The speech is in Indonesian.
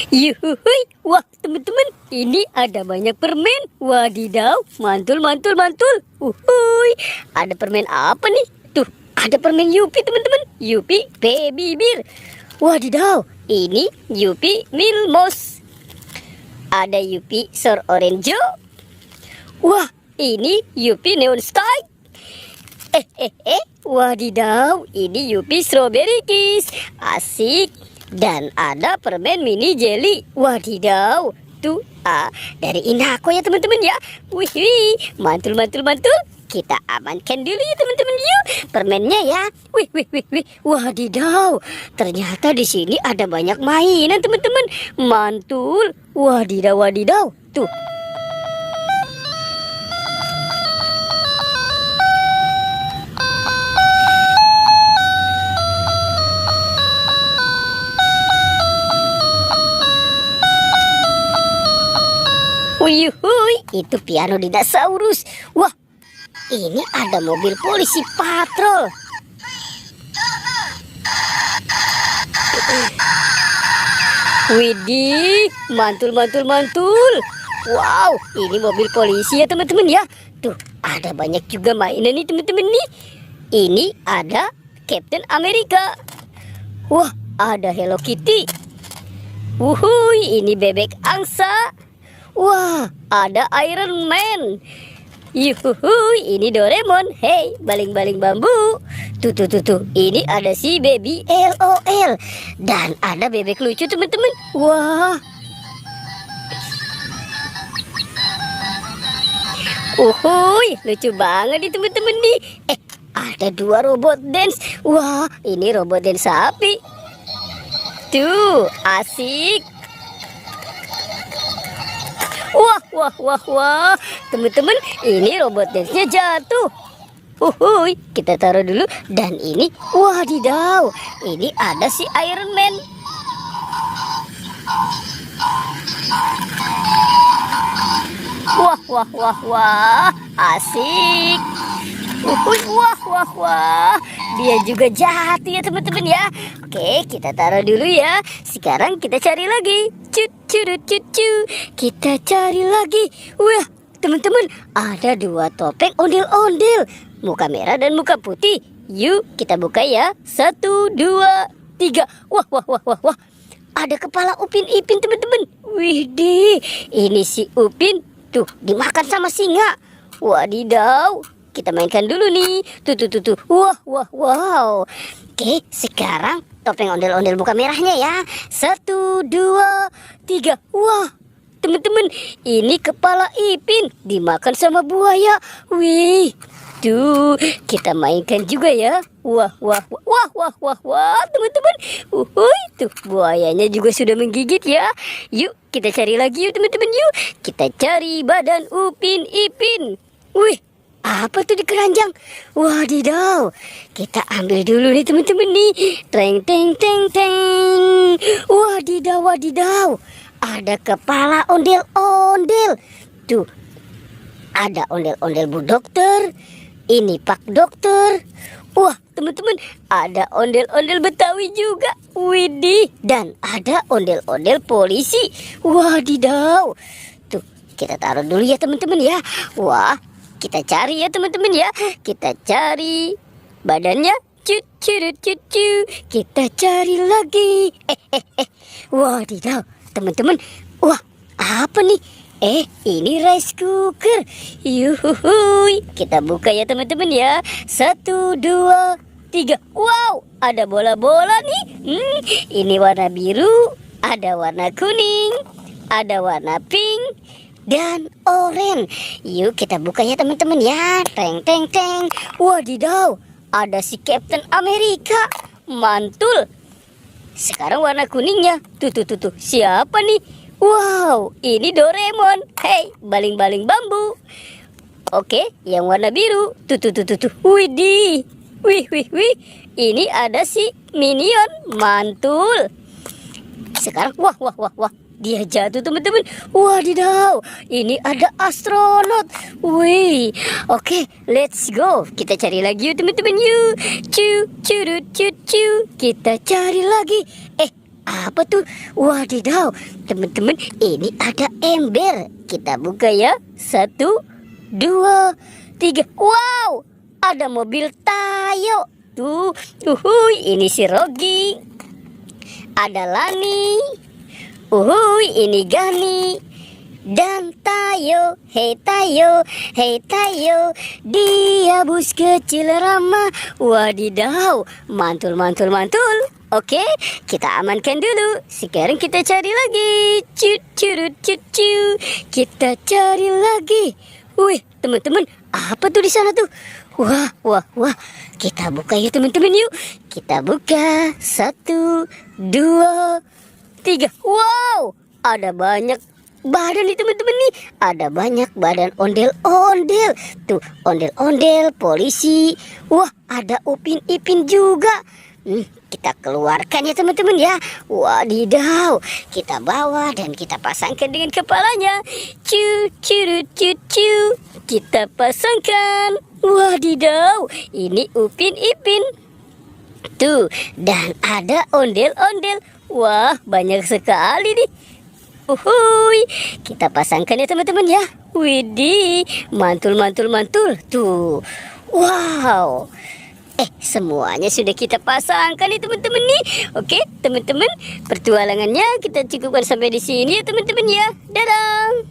Yuhuy, wah teman-teman, ini ada banyak permen. Wadidaw, mantul, mantul, mantul. Uhuy, ada permen apa nih? Tuh, ada permen Yupi teman-teman. Yupi Baby Bear. Wadidaw, ini Yupi Milmos. Ada Yupi Sour Orange. Wah, ini Yupi Neon Sky. Wadidaw, ini Yupi Strawberry Kiss. Asik. Dan ada permen mini jelly. Wadidaw, tuh dari Inako ya teman-teman ya. Wih, mantul, mantul, mantul. Kita amankan dulu ya teman-teman yuk permennya ya. Wih, wadidaw. Ternyata di sini ada banyak mainan teman-teman. Mantul. Wadidaw, wadidaw. Tuh. Wuyuhuy, itu piano dinosaurus. Wah, ini ada mobil polisi patrol. Widih, mantul, mantul, mantul. Wow, ini mobil polisi ya teman-teman ya. Tuh, ada banyak juga mainan nih teman-teman nih. Ini ada Captain America. Wah, ada Hello Kitty. Wuhui, ini bebek angsa. Wah, ada Iron Man. Yuhuhuy, ini Doraemon. Hey, baling-baling bambu. Tuh. Ini ada si Baby LOL. Dan ada bebek lucu teman-teman. Wah. Uhuy, lucu banget nih teman-teman nih. Ada dua robot dance. Wah, ini robot dance sapi. Tuh, asik. Wah, teman-teman, ini robot dance-nya jatuh. Uhuy, kita taruh dulu. Dan ini, wadidaw, ini ada si Iron Man. Wah, asik. Uhuy, wah, dia juga jatuh ya teman-teman ya. Oke, kita taruh dulu ya. Sekarang kita cari lagi. Kita cari lagi. Wah, teman-teman, ada dua topeng ondel-ondel, muka merah dan muka putih. Yuk kita buka ya. 1, 2, 3. Wah. Ada kepala Upin Ipin teman-teman. Widih, ini si Upin tuh dimakan sama singa. Wadidaw, kita mainkan dulu nih. Tuh. Wow. Oke, sekarang topeng ondel-ondel muka merahnya ya. 1, 2, 3. Wah, teman-teman, ini kepala Ipin dimakan sama buaya. Wih, tuh kita mainkan juga ya. Wah, teman-teman. Tuh buayanya juga sudah menggigit ya. Yuk kita cari lagi yuk teman-teman yuk. Kita cari badan Upin Ipin. Wih, apa tuh di keranjang? Wadidaw, kita ambil dulu nih teman-teman nih. Teng. Wadidaw. Ada kepala ondel-ondel. Tuh, ada ondel-ondel Bu Dokter. Ini Pak Dokter. Wah, teman-teman, ada ondel-ondel Betawi juga. Widih, dan ada ondel-ondel polisi. Wadidaw. Tuh, kita taruh dulu ya teman-teman ya. Wah, kita cari ya teman-teman ya. Kita cari badannya. Kita cari lagi. Wadidaw, teman-teman. Wah, apa nih? Ini rice cooker. Yuhuhuy, kita buka ya teman-teman ya. 1, 2, 3. Wow, ada bola-bola nih. Ini warna biru, ada warna kuning, ada warna pink dan oranye. Yuk kita buka ya teman-teman ya. Teng. Wadidaw, ada si Captain America. Mantul. Sekarang warna kuningnya. Tuh. Siapa nih? Wow, ini Doraemon. Hey, baling-baling bambu. Oke, yang warna biru. Tuh. Widih. Wih. Ini ada si Minion. Mantul. Sekarang wah. Dia jatuh teman-teman. Wadidaw, ini ada astronot. Wih, oke, let's go. Kita cari lagi yuk teman-teman yuk. Cu. Kita cari lagi. apa tuh? Wadidaw, teman-teman, ini ada ember. Kita buka ya. 1, 2, 3. Wow, ada mobil Tayo. Tuh, ini si Rogi. Ada Lani. Ini Gani. Dan Tayo, hei Tayo, hei Tayo, dia bus kecil ramah. Wadidaw, mantul. Oke, kita amankan dulu. Sekarang kita cari lagi. Cut. Kita cari lagi. Wih, teman-teman, apa tuh di sana tuh? Wah. Kita buka ya teman-teman, yuk. Kita buka. 1, 2, 3. Wow, ada banyak badan nih teman-teman nih. Ada banyak badan ondel-ondel. Tuh, ondel-ondel polisi. Wah, ada Upin Ipin juga. Kita keluarkan ya teman-teman ya. Wadidaw, kita bawa dan kita pasangkan dengan kepalanya. Cu. Kita pasangkan. Wadidaw, ini Upin Ipin. Tuh, dan ada ondel-ondel. Wah, banyak sekali nih. Kita pasangkan ya teman-teman ya. Widih, mantul. Tuh, wow. Semuanya sudah kita pasangkan nih teman-teman nih. Oke, teman-teman, pertualangannya kita cukupkan sampai di sini ya teman-teman ya. Dadah.